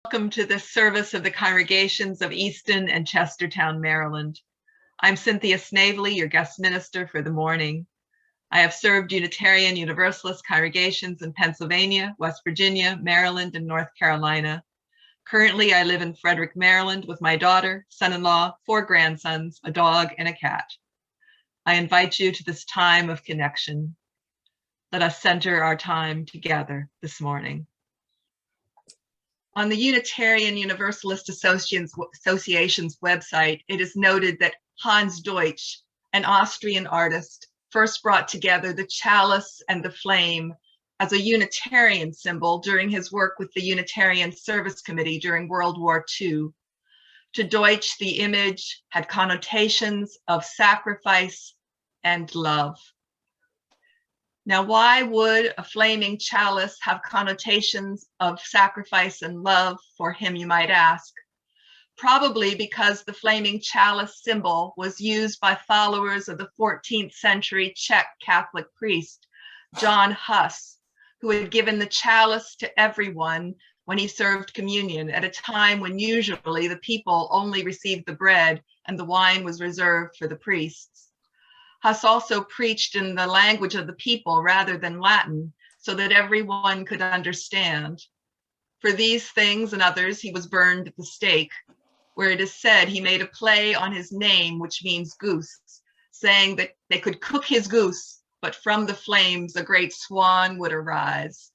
Welcome to the service of the congregations of Easton and Chestertown, Maryland. I'm Cynthia Snavely, your guest minister for the morning. I have served Unitarian Universalist congregations in Pennsylvania, West Virginia, Maryland, and North Carolina. Currently, I live in Frederick, Maryland with my daughter, son-in-law, 4 grandsons, a dog, and a cat. I invite you to this time of connection. Let us center our time together this morning. On the Unitarian Universalist Association's website, it is noted that Hans Deutsch, an Austrian artist, first brought together the chalice and the flame as a Unitarian symbol during his work with the Unitarian Service Committee during World War II. To Deutsch, the image had connotations of sacrifice and love. Now, why would a flaming chalice have connotations of sacrifice and love for him, you might ask? Probably because the flaming chalice symbol was used by followers of the 14th century Czech Catholic priest, John Hus, who had given the chalice to everyone when he served communion at a time when usually the people only received the bread and the wine was reserved for the priests. Hus also preached in the language of the people rather than Latin, so that everyone could understand. For these things and others, he was burned at the stake, where it is said he made a play on his name, which means goose, saying that they could cook his goose, but from the flames a great swan would arise.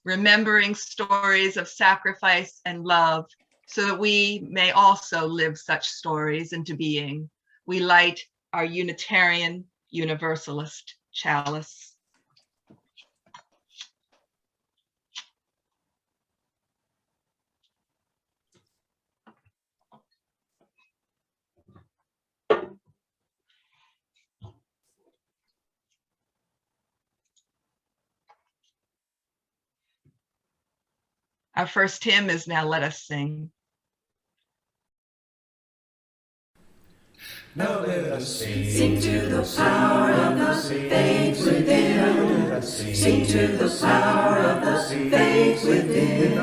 Remembering stories of sacrifice and love, so that we may also live such stories into being, we light our Unitarian Universalist chalice. Our first hymn is Now Let Us Sing. Now let us sing to the power of the faith within. Sing to the power of the faith within.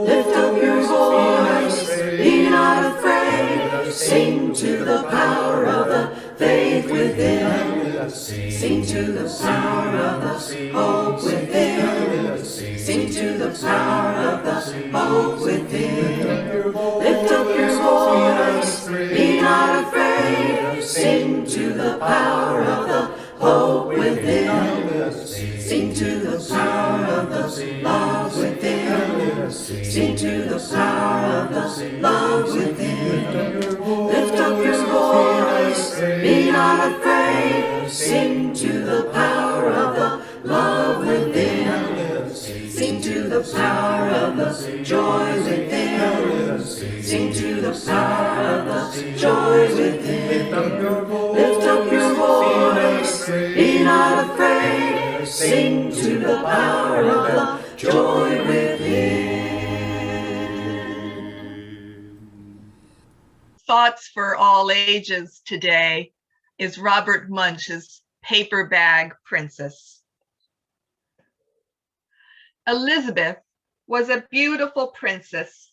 Lift up your voice, be not afraid. Sing to the power of the faith within. Sing to the power of the hope within. Sing to the power of the hope within. Lift up your voice, be not afraid. Sing to the power of the hope within. Sing to the power of the love within. Sing to the power of the love within. Lift up your voice, be not afraid. Sing to the power of the love within. Sing to the power of the joy within. Sing to the power of the joy within. Lift up your voice, be not afraid. Sing to the power of the joy within. Thoughts for all ages today is Robert Munch's Paper Bag Princess. Elizabeth was a beautiful princess.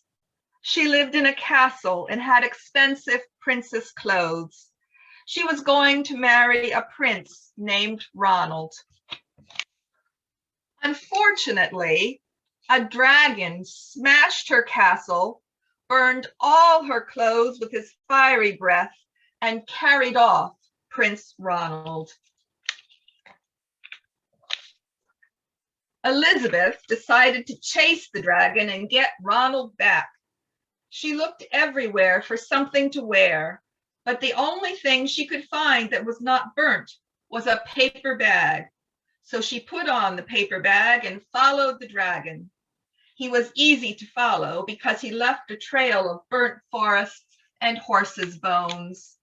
She lived in a castle and had expensive princess clothes. She was going to marry a prince named Ronald. Unfortunately, a dragon smashed her castle, burned all her clothes with his fiery breath, and carried off Prince Ronald. Elizabeth decided to chase the dragon and get Ronald back. She looked everywhere for something to wear, but the only thing she could find that was not burnt was a paper bag. So she put on the paper bag and followed the dragon. He was easy to follow because he left a trail of burnt forests and horses' bones.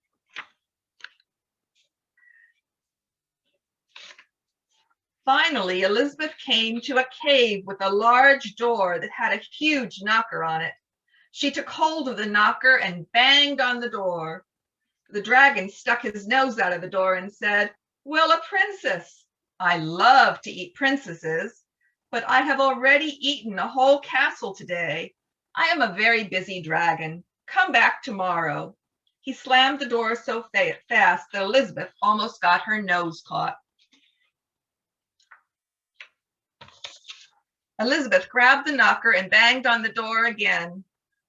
Finally, Elizabeth came to a cave with a large door that had a huge knocker on it. She took hold of the knocker and banged on the door. The dragon stuck his nose out of the door and said, "Well, a princess. I love to eat princesses, but I have already eaten a whole castle today. I am a very busy dragon. Come back tomorrow. He slammed the door so fast that Elizabeth almost got her nose caught. Elizabeth grabbed the knocker and banged on the door again.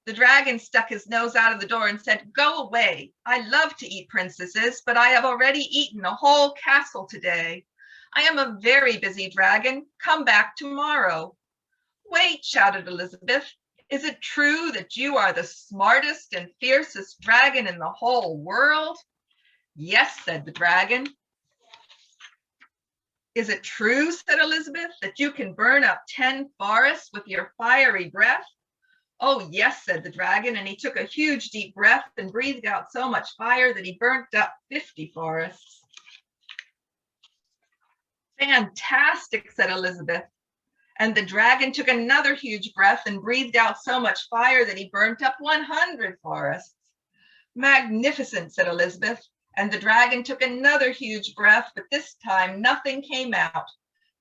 The dragon stuck his nose out of the door and said, "Go away. I love to eat princesses, but I have already eaten a whole castle today. I am a very busy dragon. Come back tomorrow." "Wait," shouted Elizabeth. "Is it true that you are the smartest and fiercest dragon in the whole world?" "Yes," said the dragon. "Is it true," said Elizabeth, "that you can burn up 10 forests with your fiery breath?" "Oh, yes," said the dragon, and he took a huge deep breath and breathed out so much fire that he burnt up 50 forests. "Fantastic," said Elizabeth. And the dragon took another huge breath and breathed out so much fire that he burnt up 100 forests. "Magnificent," said Elizabeth. And the dragon took another huge breath, but this time nothing came out.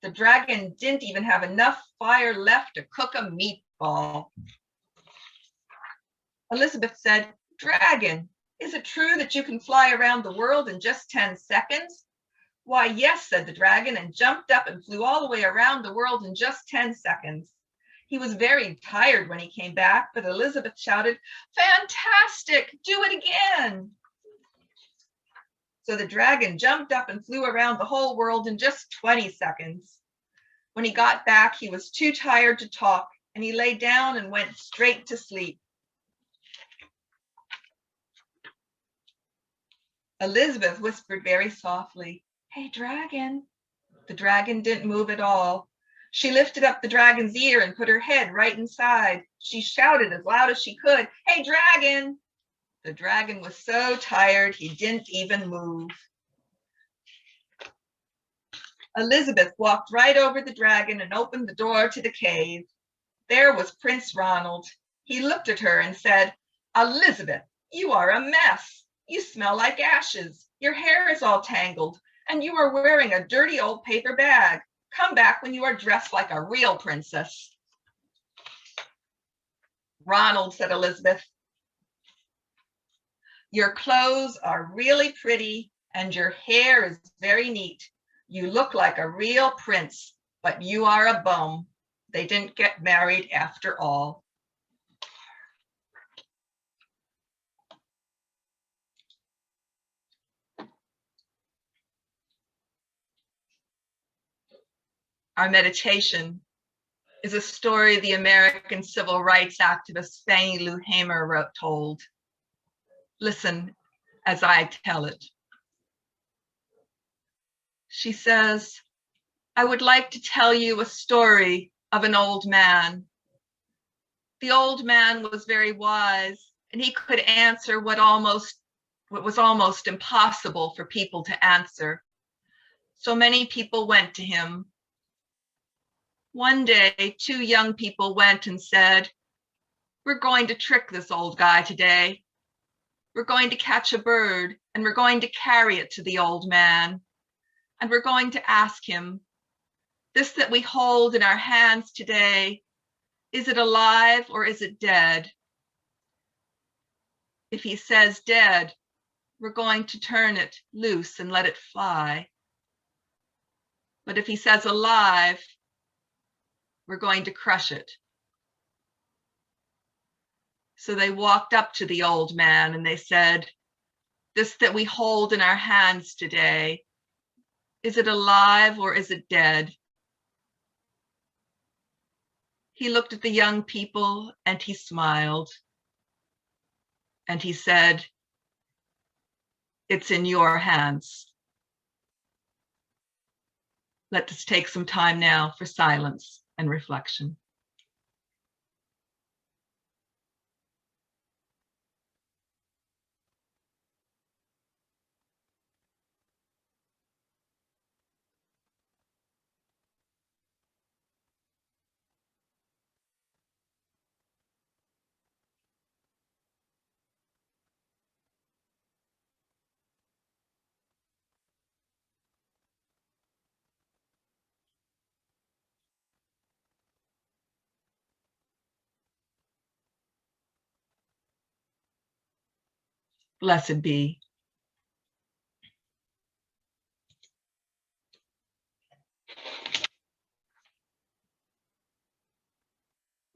The dragon didn't even have enough fire left to cook a meatball. Elizabeth said, "Dragon, is it true that you can fly around the world in just 10 seconds? "Why, yes," said the dragon, and jumped up and flew all the way around the world in just 10 seconds. He was very tired when he came back, but Elizabeth shouted, "Fantastic, do it again." So the dragon jumped up and flew around the whole world in just 20 seconds. When he got back, he was too tired to talk, and he lay down and went straight to sleep. Elizabeth whispered very softly, "Hey, dragon." The dragon didn't move at all. She lifted up the dragon's ear and put her head right inside. She shouted as loud as she could, "Hey, dragon." The dragon was so tired he didn't even move. Elizabeth walked right over the dragon and opened the door to the cave. There was Prince Ronald. He looked at her and said, "Elizabeth, you are a mess. You smell like ashes. Your hair is all tangled, and you are wearing a dirty old paper bag. Come back when you are dressed like a real princess." "Ronald," said Elizabeth, "your clothes are really pretty and your hair is very neat. You look like a real prince, but you are a bum. They didn't get married after all." Our meditation is a story the American civil rights activist Fannie Lou Hamer told. Listen as I tell it. She says, "I would like to tell you a story of an old man. The old man was very wise, and he could answer what was almost impossible for people to answer. So many people went to him. One day, 2 young people went and said, 'We're going to trick this old guy today. We're going to catch a bird, and we're going to carry it to the old man. And we're going to ask him, this that we hold in our hands today, is it alive or is it dead? If he says dead, we're going to turn it loose and let it fly. But if he says alive, we're going to crush it.' So they walked up to the old man and they said, 'This that we hold in our hands today, is it alive or is it dead?' He looked at the young people and he smiled. And he said, 'It's in your hands.' Let us take some time now for silence and reflection. Blessed be.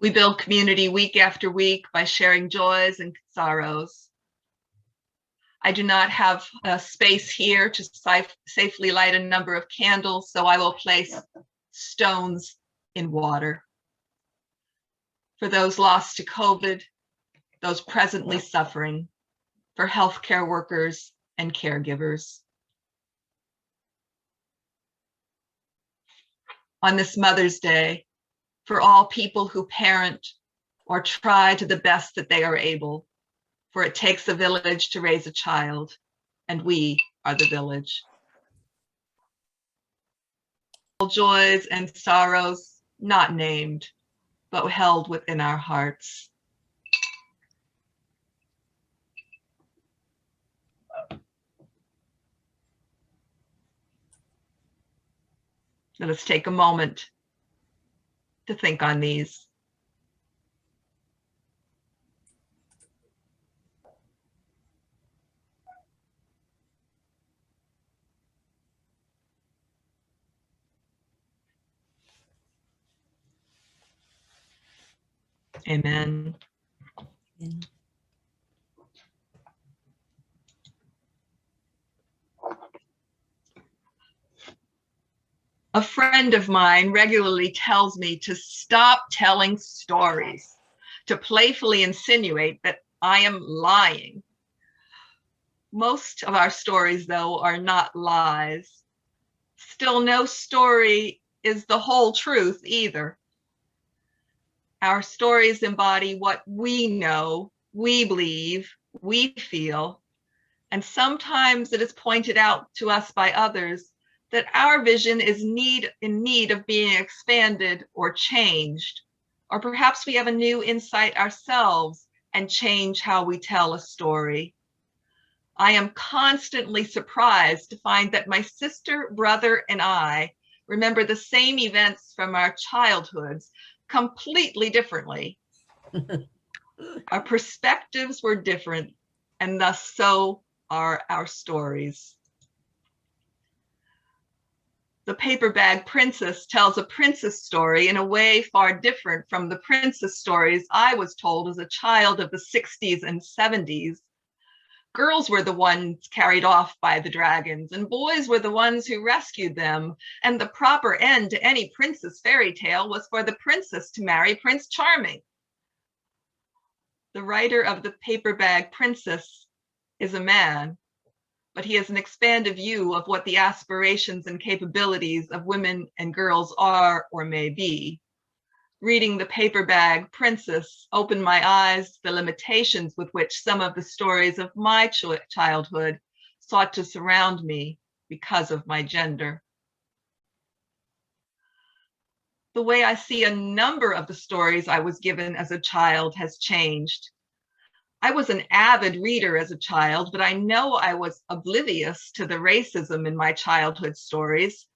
We build community week after week by sharing joys and sorrows. I do not have a space here to safely light a number of candles, so I will place stones in water. For those lost to COVID, those presently suffering, for healthcare workers and caregivers. On this Mother's Day, for all people who parent or try to the best that they are able, for it takes a village to raise a child, and we are the village. Joys and sorrows not named, but held within our hearts. Let us take a moment to think on these. Amen. Amen. A friend of mine regularly tells me to stop telling stories, to playfully insinuate that I am lying. Most of our stories, though, are not lies. Still, no story is the whole truth either. Our stories embody what we know, we believe, we feel, and sometimes it is pointed out to us by others that our vision is in need of being expanded or changed, or perhaps we have a new insight ourselves and change how we tell a story. I am constantly surprised to find that my sister, brother, and I remember the same events from our childhoods completely differently. Our perspectives were different, and thus so are our stories. The Paper Bag Princess tells a princess story in a way far different from the princess stories I was told as a child of the 60s and 70s. Girls were the ones carried off by the dragons, and boys were the ones who rescued them. And the proper end to any princess fairy tale was for the princess to marry Prince Charming. The writer of The Paper Bag Princess is a man, but he has an expanded view of what the aspirations and capabilities of women and girls are or may be. Reading The Paper Bag Princess opened my eyes to the limitations with which some of the stories of my childhood sought to surround me because of my gender. The way I see a number of the stories I was given as a child has changed. I was an avid reader as a child, but I know I was oblivious to the racism in my childhood stories.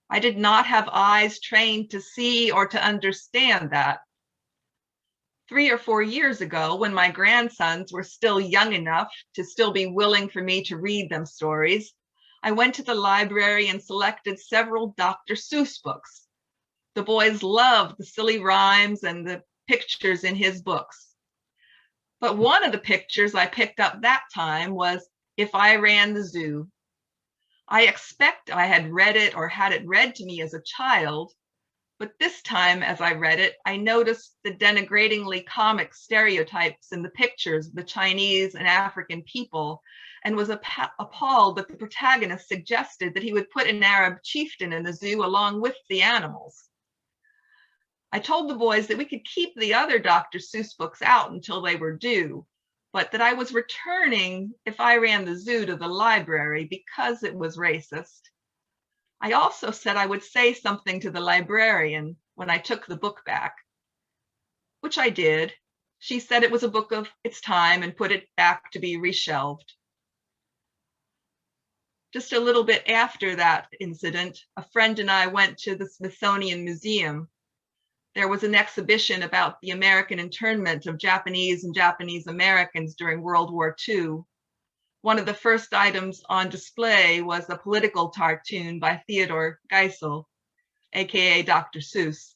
I did not have eyes trained to see or to understand that. 3 or 4 years ago, when my grandsons were still young enough to still be willing for me to read them stories, I went to the library and selected several Dr. Seuss books. The boys loved the silly rhymes and the pictures in his books. But one of the pictures I picked up that time was If I Ran the Zoo. I expect I had read it or had it read to me as a child, but this time as I read it, I noticed the denigratingly comic stereotypes in the pictures of the Chinese and African people, and was appalled that the protagonist suggested that he would put an Arab chieftain in the zoo along with the animals. I told the boys that we could keep the other Dr. Seuss books out until they were due, but that I was returning If I Ran the Zoo to the library because it was racist. I also said I would say something to the librarian when I took the book back, which I did. She said it was a book of its time and put it back to be reshelved. Just a little bit after that incident, a friend and I went to the Smithsonian Museum. There was an exhibition about the American internment of Japanese and Japanese Americans during World War II. One of the first items on display was a political cartoon by Theodore Geisel, aka Dr. Seuss,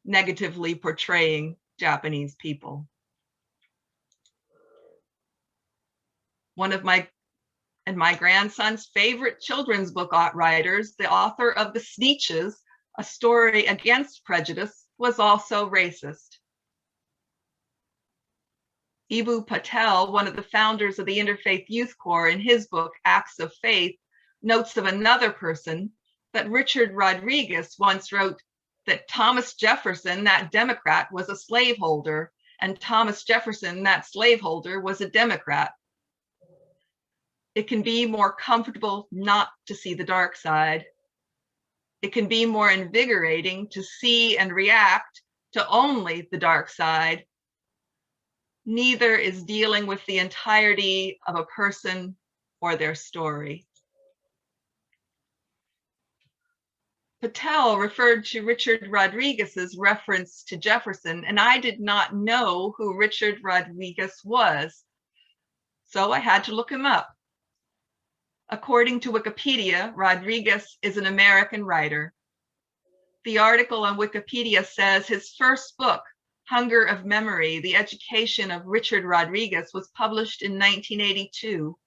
negatively portraying Japanese people. One of my grandson's favorite children's book writers, the author of The Sneetches, a story against prejudice, was also racist. Eboo Patel, one of the founders of the Interfaith Youth Corps, in his book, Acts of Faith, notes of another person that Richard Rodriguez once wrote that Thomas Jefferson, that Democrat, was a slaveholder, and Thomas Jefferson, that slaveholder, was a Democrat. It can be more comfortable not to see the dark side. It can be more invigorating to see and react to only the dark side. Neither is dealing with the entirety of a person or their story. Patel referred to Richard Rodriguez's reference to Jefferson, and I did not know who Richard Rodriguez was, so I had to look him up. According to Wikipedia, Rodriguez is an American writer. The article on Wikipedia says his first book, Hunger of Memory, The Education of Richard Rodriguez, was published in 1982.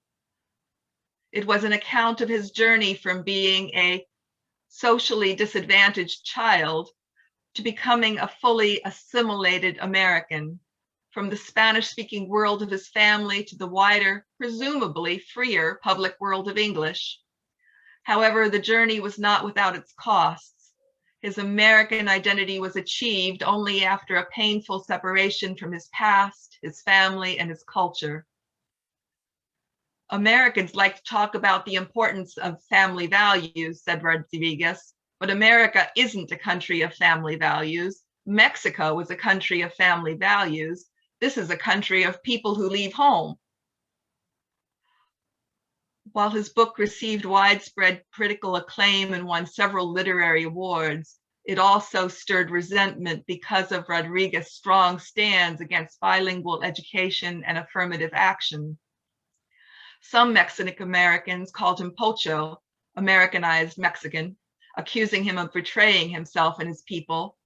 It was an account of his journey from being a socially disadvantaged child to becoming a fully assimilated American, from the Spanish-speaking world of his family to the wider, presumably freer public world of English. However, the journey was not without its costs. His American identity was achieved only after a painful separation from his past, his family, and his culture. Americans like to talk about the importance of family values, said Rodriguez, but America isn't a country of family values. Mexico is a country of family values. This is a country of people who leave home. While his book received widespread critical acclaim and won several literary awards, it also stirred resentment because of Rodriguez's strong stands against bilingual education and affirmative action. Some Mexican Americans called him Pocho, Americanized Mexican, accusing him of betraying himself and his people.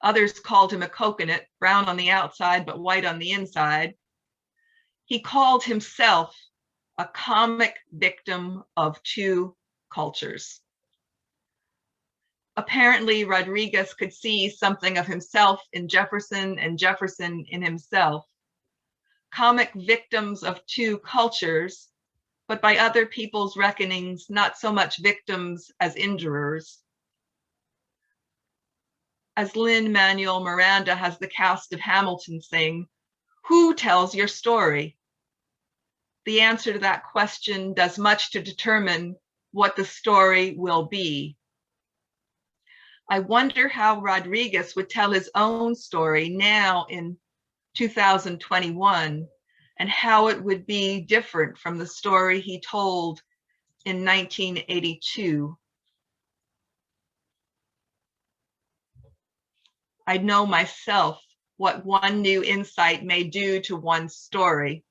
Others called him a coconut, brown on the outside but white on the inside. He called himself a comic victim of two cultures. Apparently, Rodriguez could see something of himself in Jefferson and Jefferson in himself. Comic victims of two cultures, but by other people's reckonings, not so much victims as injurers. As Lin-Manuel Miranda has the cast of Hamilton sing, "Who tells your story?" The answer to that question does much to determine what the story will be. I wonder how Rodriguez would tell his own story now in 2021, and how it would be different from the story he told in 1982. I know myself what one new insight may do to one's story.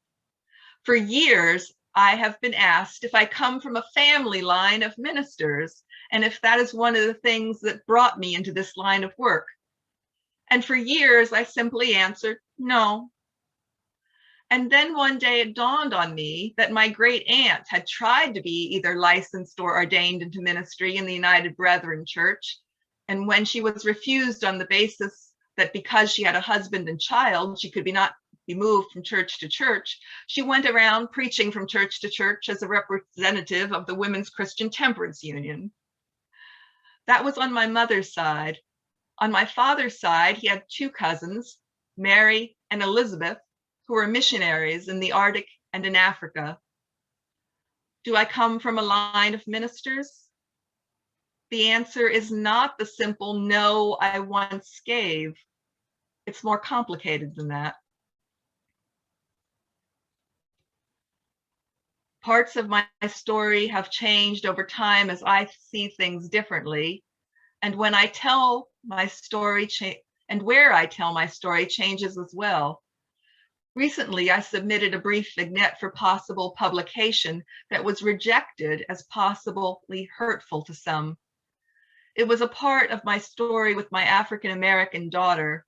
For years, I have been asked if I come from a family line of ministers, and if that is one of the things that brought me into this line of work. And for years, I simply answered, no. And then one day it dawned on me that my great aunt had tried to be either licensed or ordained into ministry in the United Brethren Church. And when she was refused on the basis that because she had a husband and child, she could not be moved from church to church, she went around preaching from church to church as a representative of the Women's Christian Temperance Union. That was on my mother's side. On my father's side, he had two cousins, Mary and Elizabeth, who were missionaries in the Arctic and in Africa. Do I come from a line of ministers? The answer is not the simple no I once gave. It's more complicated than that. Parts of my story have changed over time as I see things differently. And when I tell my story, and where I tell my story changes as well. Recently, I submitted a brief vignette for possible publication that was rejected as possibly hurtful to some. It was a part of my story with my African-American daughter.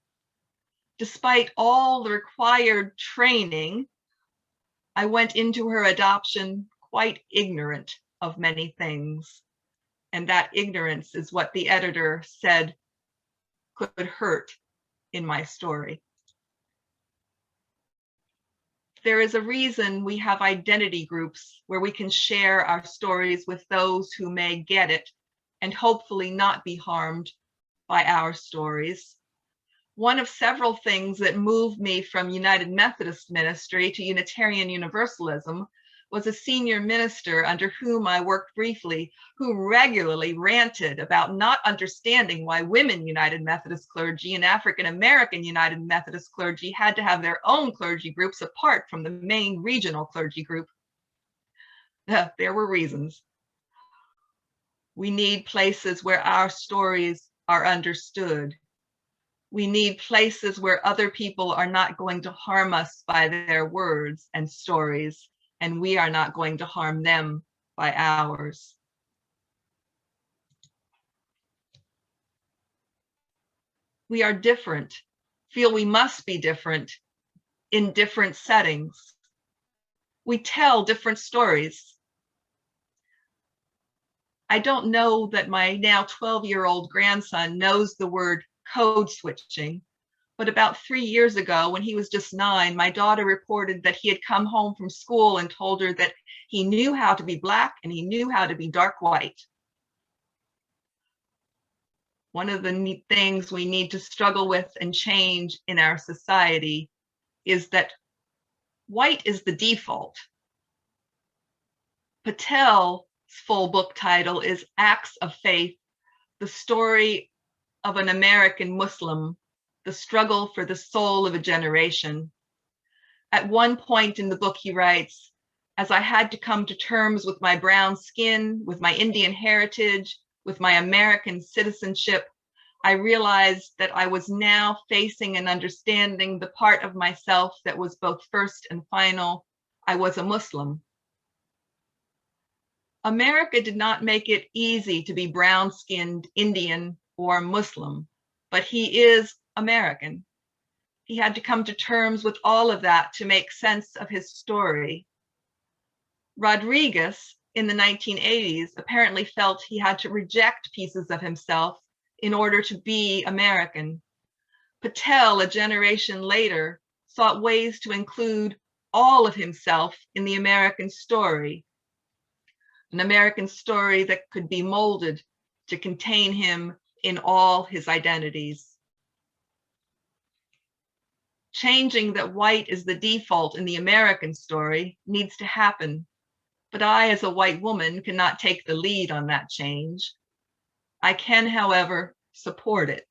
Despite all the required training, I went into her adoption quite ignorant of many things. And that ignorance is what the editor said could hurt in my story. There is a reason we have identity groups where we can share our stories with those who may get it and hopefully not be harmed by our stories. One of several things that moved me from United Methodist ministry to Unitarian Universalism was a senior minister under whom I worked briefly, who regularly ranted about not understanding why women United Methodist clergy and African American United Methodist clergy had to have their own clergy groups apart from the main regional clergy group. There were reasons. We need places where our stories are understood. We need places where other people are not going to harm us by their words and stories, and we are not going to harm them by ours. We are different, feel we must be different in different settings. We tell different stories. I don't know that my now 12-year-old grandson knows the word code switching, but about 3 years ago, when he was just 9, my daughter reported that he had come home from school and told her that he knew how to be Black and he knew how to be dark white. One of the things we need to struggle with and change in our society is that white is the default. Patel's full book title is Acts of Faith, the story of an American Muslim, the struggle for the soul of a generation. At one point in the book, he writes, as I had to come to terms with my brown skin, with my Indian heritage, with my American citizenship, I realized that I was now facing and understanding the part of myself that was both first and final. I was a Muslim. America did not make it easy to be brown-skinned Indian or Muslim, but he is American. He had to come to terms with all of that to make sense of his story. Rodriguez, in the 1980s, apparently felt he had to reject pieces of himself in order to be American. Patel, a generation later, sought ways to include all of himself in the American story, an American story that could be molded to contain him in all his identities. Changing that white is the default in the American story needs to happen, but I, as a white woman, cannot take the lead on that change. I can, however, support it.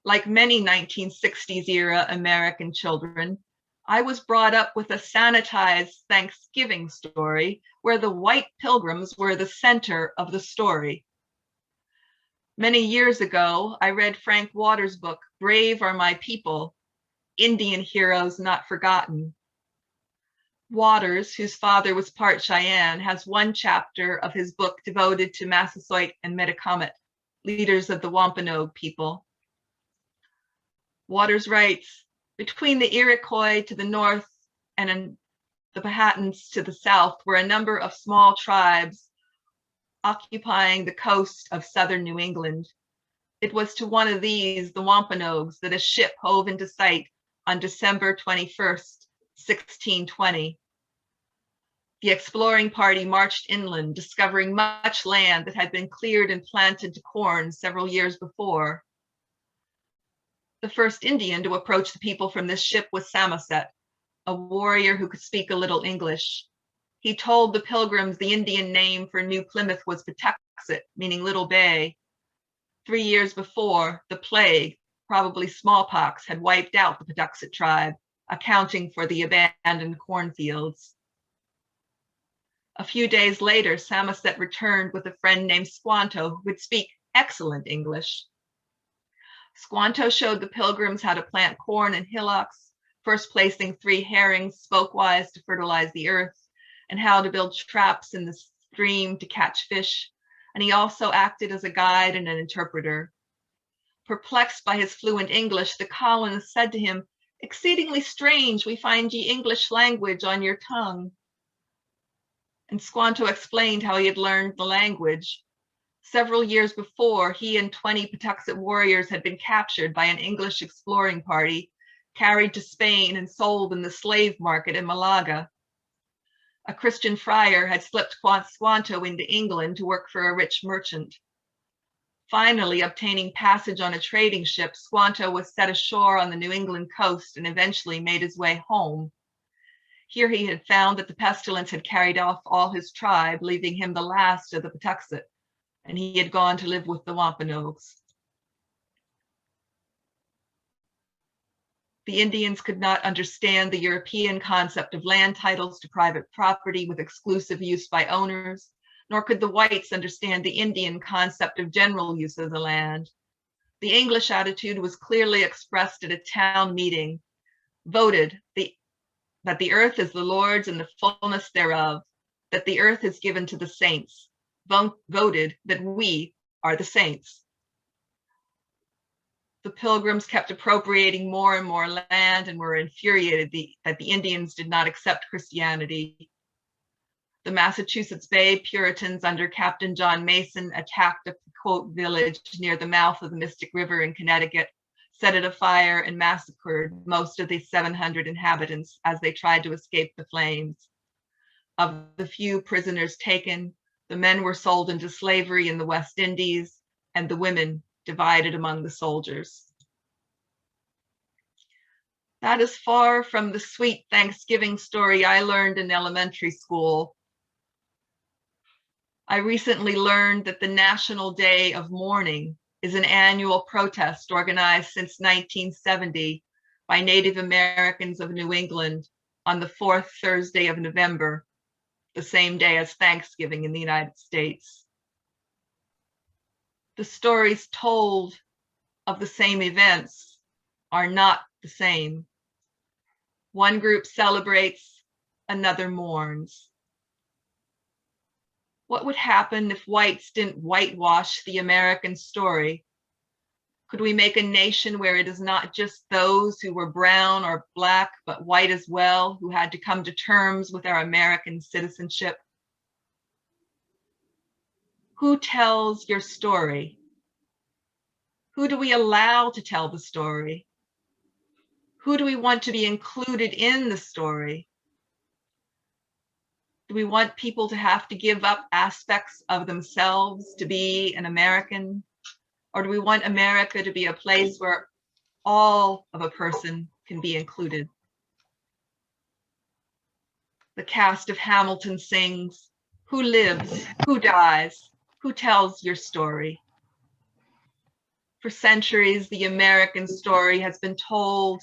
Like many 1960s era American children, I was brought up with a sanitized Thanksgiving story where the white pilgrims were the center of the story. Many years ago, I read Frank Waters' book, Brave Are My People, Indian Heroes Not Forgotten. Waters, whose father was part Cheyenne, has one chapter of his book devoted to Massasoit and Metacomet, leaders of the Wampanoag people. Waters writes, between the Iroquois to the north and the Powhatans to the south were a number of small tribes occupying the coast of southern New England. It was to one of these, the Wampanoags, that a ship hove into sight on December 21st, 1620. The exploring party marched inland, discovering much land that had been cleared and planted to corn several years before. The first Indian to approach the people from this ship was Samoset, a warrior who could speak a little English. He told the pilgrims the Indian name for New Plymouth was Patuxet, meaning Little Bay. 3 years before, the plague, probably smallpox, had wiped out the Patuxet tribe, accounting for the abandoned cornfields. A few days later, Samoset returned with a friend named Squanto, who would speak excellent English. Squanto showed the pilgrims how to plant corn in hillocks, first placing 3 herrings spokewise to fertilize the earth, and how to build traps in the stream to catch fish. And he also acted as a guide and an interpreter. Perplexed by his fluent English, the colonists said to him, "Exceedingly strange, we find ye English language on your tongue." And Squanto explained how he had learned the language. Several years before, he and 20 Patuxet warriors had been captured by an English exploring party, carried to Spain and sold in the slave market in Malaga. A Christian friar had slipped Squanto into England to work for a rich merchant. Finally, obtaining passage on a trading ship, Squanto was set ashore on the New England coast and eventually made his way home. Here he had found that the pestilence had carried off all his tribe, leaving him the last of the Patuxet, and he had gone to live with the Wampanoags. The Indians could not understand the European concept of land titles to private property with exclusive use by owners, nor could the whites understand the Indian concept of general use of the land. The English attitude was clearly expressed at a town meeting, voted that the earth is the Lord's and the fullness thereof, that the earth is given to the saints, voted that we are the saints. The Pilgrims kept appropriating more and more land and were infuriated that the Indians did not accept Christianity. The Massachusetts Bay Puritans under Captain John Mason attacked a quote village near the mouth of the Mystic River in Connecticut, set it afire, and massacred most of the 700 inhabitants as they tried to escape the flames. Of the few prisoners taken, the men were sold into slavery in the West Indies, and the women divided among the soldiers. That is far from the sweet Thanksgiving story I learned in elementary school. I recently learned that the National Day of Mourning is an annual protest organized since 1970 by Native Americans of New England on the 4th Thursday of November, the same day as Thanksgiving in the United States. The stories told of the same events are not the same. One group celebrates, another mourns. What would happen if whites didn't whitewash the American story? Could we make a nation where it is not just those who were brown or black, but white as well, who had to come to terms with our American citizenship? Who tells your story? Who do we allow to tell the story? Who do we want to be included in the story? Do we want people to have to give up aspects of themselves to be an American? Or do we want America to be a place where all of a person can be included? The cast of Hamilton sings, "Who lives? Who dies? Who tells your story?" For centuries, the American story has been told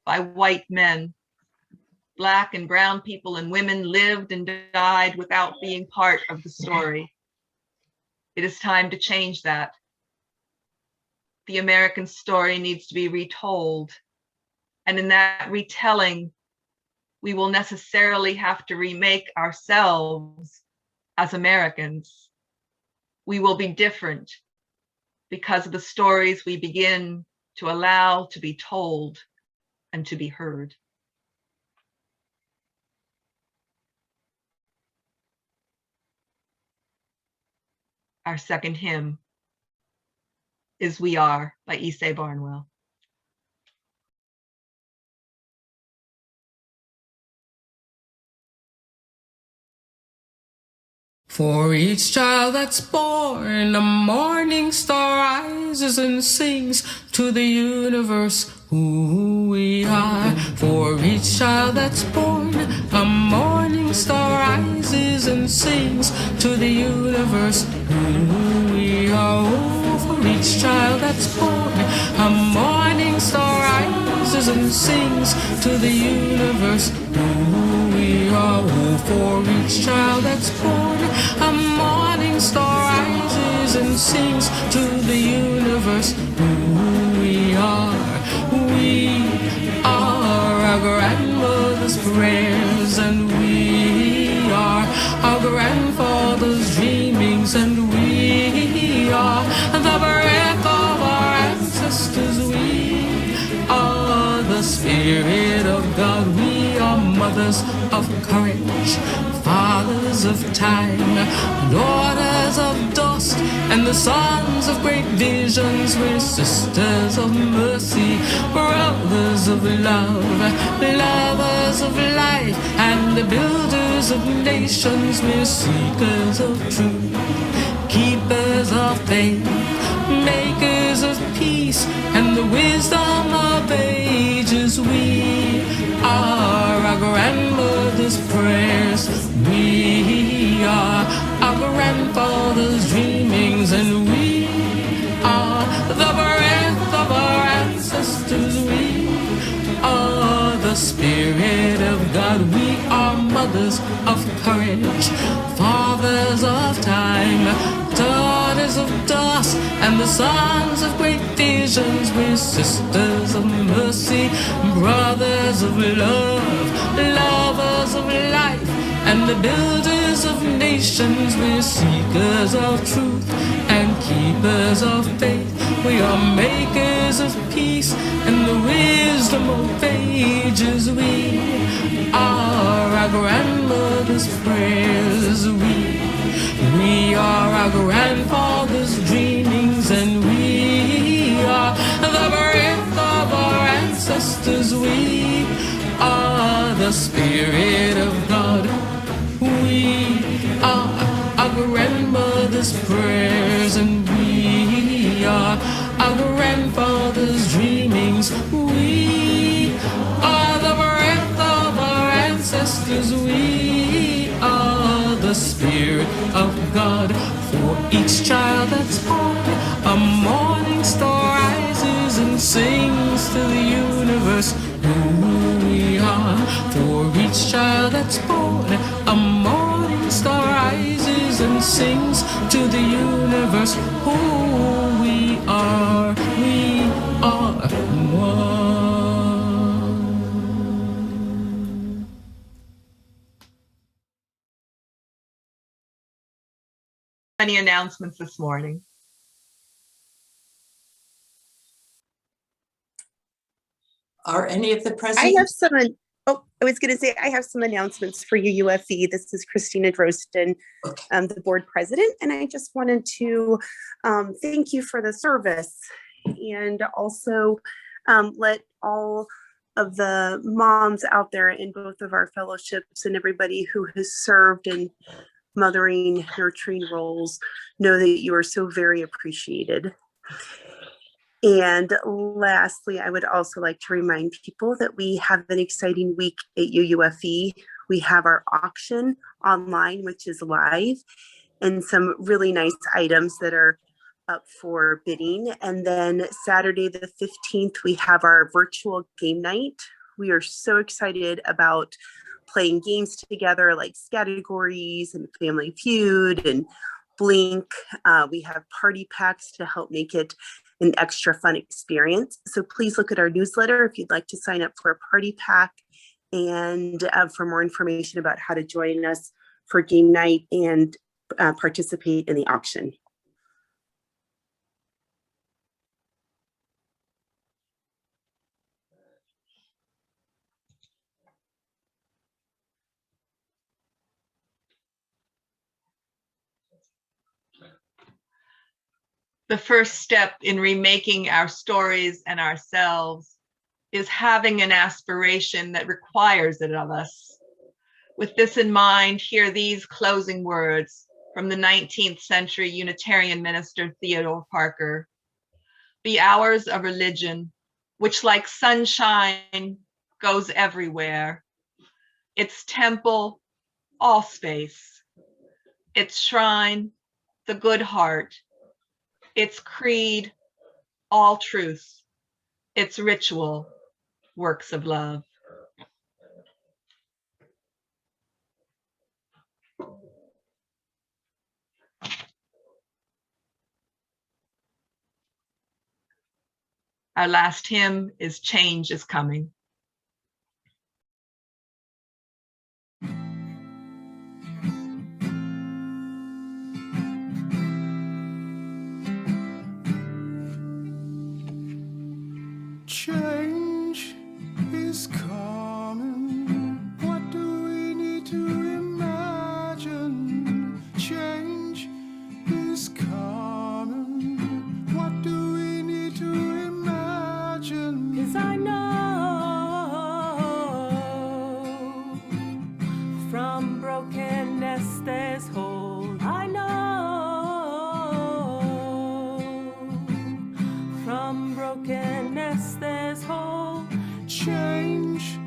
by white men. Black and brown people and women lived and died without being part of the story. It is time to change that. The American story needs to be retold. And in that retelling, we will necessarily have to remake ourselves as Americans. We will be different because of the stories we begin to allow to be told and to be heard. Our second hymn is "We Are" by Esai Barnwell. For each child that's born, a morning star rises and sings to the universe who we are. For each child that's born, a morning star rises and sings to the universe who we are. Oh, for each child that's born, a morning star rises and sings to the universe who we are. Oh, for each child that's born, a morning star rises and sings to the universe who we are. We are our grandmother's prayers, and we are our grandfather's dreamings, and we are the breath of our ancestors. We are the Spirit of God. We are mothers of courage, fathers of time, daughters of dust, and the sons of great visions. We're sisters of mercy, brothers of love, lovers of life, and the builders of nations. We're seekers of truth, keepers of faith, makers of peace, and the wisdom of ages. We are our grandmother's prayers. We are our grandfather's dreamings, and we are the breath of our ancestors. We are the Spirit of God. We are mothers of courage, fathers of time, daughters of dust, and the sons of great visions. We're sisters of mercy, brothers of love, lovers of life, and the builders of nations. We're seekers of truth and keepers of faith. We are makers of peace and the wisdom of ages. We are our grandmother's prayers. We are our grandfather's dreamings, and we are the breath of our ancestors. We are the Spirit of God. We are our grandmother's prayers, and we are our grandfather's dreamings. We are the breath of our ancestors. We are the Spirit of God. For each child that's born, a morning star rises and sings to the universe who we are. For each child that's born, a morning star rises and sings to the universe who we are. We are one. Any announcements this morning? Are any of the I present? have some, I was going to say, I have some announcements for UUFE. This is Christina Droston, Okay. the board president, and I just wanted to thank you for the service, and also let all of the moms out there in both of our fellowships and everybody who has served in mothering, nurturing roles know that you are so very appreciated. And lastly, I would also like to remind people that we have an exciting week at UUFE. We have our auction online, which is live, and some really nice items that are up for bidding. And then Saturday the 15th, we have our virtual game night. We are so excited about playing games together like Categories and Family Feud and Blink. We have party packs to help make it an extra fun experience. So please look at our newsletter if you'd like to sign up for a party pack, and for more information about how to join us for game night and participate in the auction. The first step in remaking our stories and ourselves is having an aspiration that requires it of us. With this in mind, hear these closing words from the 19th century Unitarian minister Theodore Parker. Be ours a religion which, like sunshine, goes everywhere. Its temple, all space. Its shrine, the good heart. Its creed, all truth. Its ritual, works of love. Our last hymn is Change is Coming. Change is coming. What do we need to imagine? Change is coming. What do we need to imagine? 'Cause I know from brokenness there's hope. I know from brokenness there's hope. Change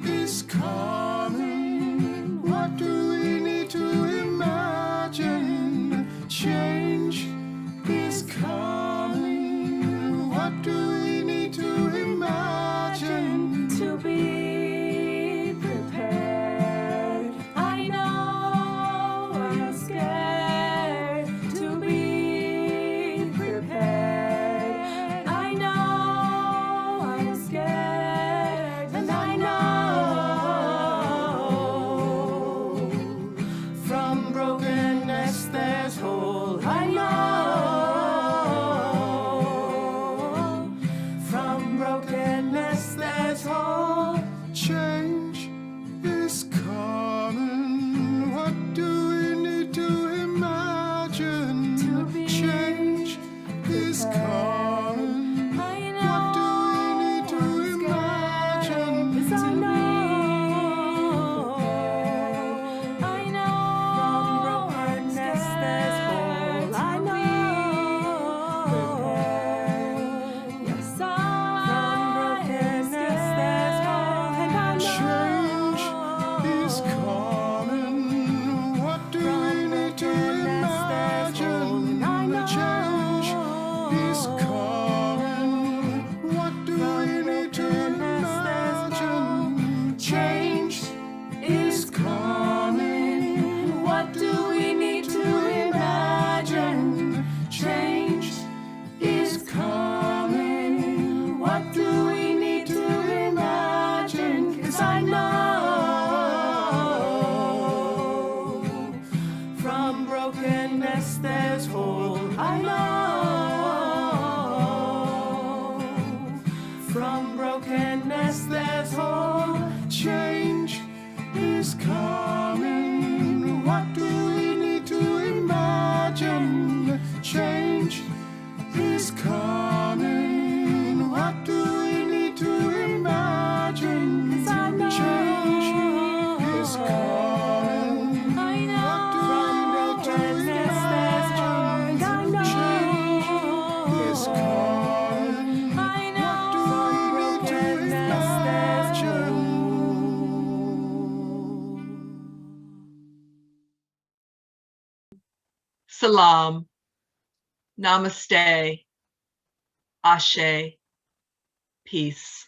is coming. What do we need to imagine? Change is coming. What do we need to imagine? To be prepared. I know I'm scared to be prepared. I know I'm scared, and I know from brokenness there's hope. I know from brokenness there's hope. Change is coming. What do we need to imagine? To be Change is coming. I know What do we need to imagine? 'cause I know from brokenness there's hope. I know yes, from brokenness there's hope, and I know Change is coming. What do we need to imagine? Change is coming. What do we need to imagine? Change is coming. What do we need to imagine? Change is coming. What do we need to imagine? 'Cause I know from brokenness there's hope. I know from brokenness there's hope. change is coming. What do we need to imagine? Change is coming. What do we need to imagine? 'Cause I know Change is coming. I know from brokenness there's hope. I know Is coming. I know from brokenness there's hope. Salam, Namaste, Ashe, peace.